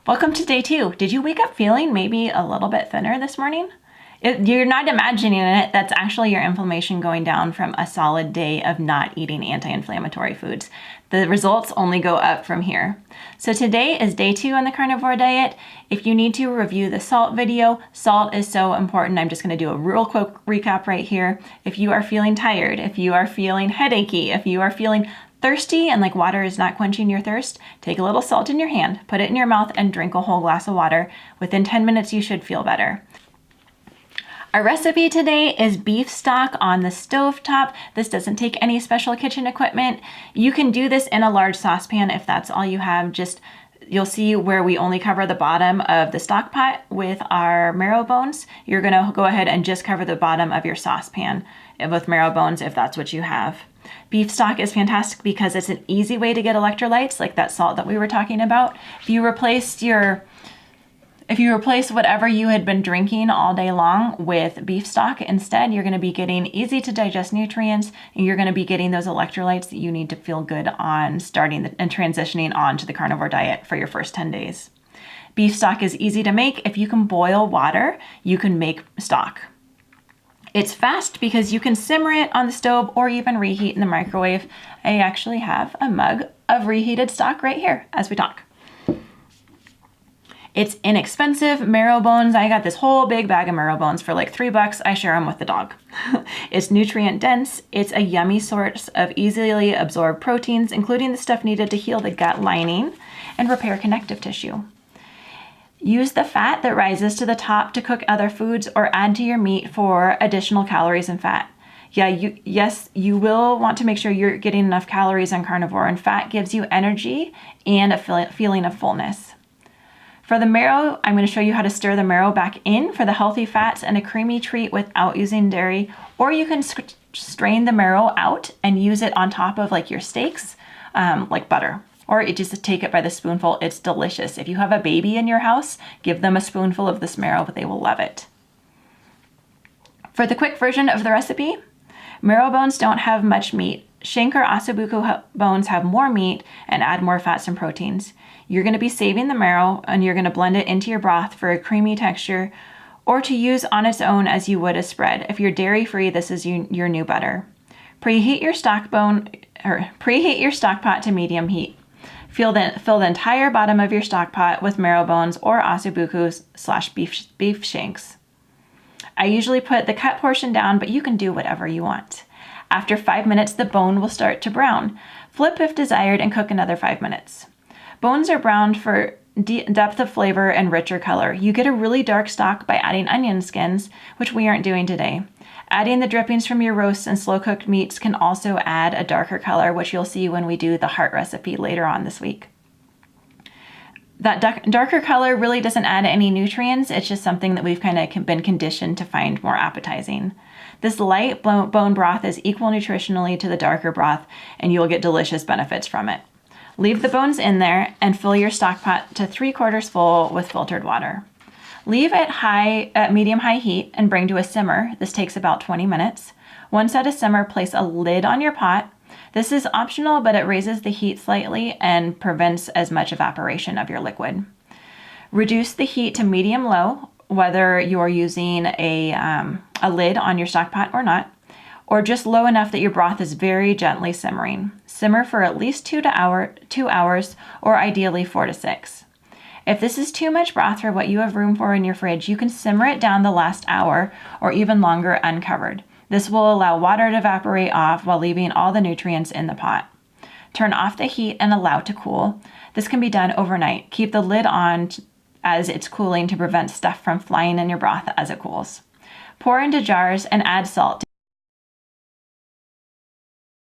Welcome to day 2. Did you wake up feeling maybe a little bit thinner this morning? You're not imagining it. That's actually your inflammation going down from a solid day of not eating anti-inflammatory foods. The results only go up from here. So today is day 2 on the carnivore diet. If you need to review the salt video, salt is so important. I'm just going to do a real quick recap right here. If you are feeling tired, if you are feeling headachy, if you are feeling thirsty and like water is not quenching your thirst, take a little salt in your hand, put it in your mouth, and drink a whole glass of water. Within 10 minutes, you should feel better. Our recipe today is beef stock on the stovetop. This doesn't take any special kitchen equipment. You can do this in a large saucepan if that's all you have. You'll see where we only cover the bottom of the stock pot with our marrow bones. You're gonna go ahead and just cover the bottom of your saucepan with marrow bones if that's what you have. Beef stock is fantastic because it's an easy way to get electrolytes, like that salt that we were talking about. If you replace whatever you had been drinking all day long with beef stock instead, you're going to be getting easy to digest nutrients, and you're going to be getting those electrolytes that you need to feel good on starting and transitioning on to the carnivore diet for your first 10 days. Beef stock is easy to make. If you can boil water, you can make stock. It's fast because you can simmer it on the stove or even reheat in the microwave. I actually have a mug of reheated stock right here as we talk. It's inexpensive. Marrow bones, I got this whole big bag of marrow bones for like $3. I share them with the dog. It's nutrient dense. It's a yummy source of easily absorbed proteins, including the stuff needed to heal the gut lining and repair connective tissue. Use the fat that rises to the top to cook other foods or add to your meat for additional calories and fat. You will want to make sure you're getting enough calories on carnivore, and fat gives you energy and a feeling of fullness. For the marrow, I'm going to show you how to stir the marrow back in for the healthy fats and a creamy treat without using dairy, or you can strain the marrow out and use it on top of like your steaks, like butter. Or just take it by the spoonful. It's delicious. If you have a baby in your house, give them a spoonful of this marrow, but they will love it. For the quick version of the recipe, marrow bones don't have much meat. Shank or ossobuco bones have more meat and add more fats and proteins. You're going to be saving the marrow, and you're going to blend it into your broth for a creamy texture, or to use on its own as you would a spread. If you're dairy-free, this is your new butter. Preheat your stock pot to medium heat. Fill the entire bottom of your stock pot with marrow bones or ossobucos/beef shanks. I usually put the cut portion down, but you can do whatever you want. After 5 minutes, the bone will start to brown. Flip if desired and cook another 5 minutes. Bones are browned for depth of flavor and richer color. You get a really dark stock by adding onion skins, which we aren't doing today. Adding the drippings from your roasts and slow-cooked meats can also add a darker color, which you'll see when we do the heart recipe later on this week. That darker color really doesn't add any nutrients. It's just something that we've kind of been conditioned to find more appetizing. This light bone broth is equal nutritionally to the darker broth, and you'll get delicious benefits from it. Leave the bones in there and fill your stock pot to 3/4 full with filtered water. Leave at medium-high heat and bring to a simmer. This takes about 20 minutes. Once at a simmer, place a lid on your pot. This is optional, but it raises the heat slightly and prevents as much evaporation of your liquid. Reduce the heat to medium-low, whether you're using a lid on your stock pot or not, or just low enough that your broth is very gently simmering. Simmer for at least 2 hours, or ideally 4 to 6. If this is too much broth for what you have room for in your fridge, you can simmer it down the last hour or even longer uncovered. This will allow water to evaporate off while leaving all the nutrients in the pot. Turn off the heat and allow to cool. This can be done overnight. Keep the lid on as it's cooling to prevent stuff from flying in your broth as it cools. Pour into jars and add salt.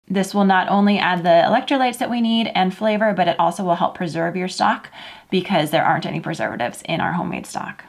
This will not only add the electrolytes that we need and flavor, but it also will help preserve your stock because there aren't any preservatives in our homemade stock.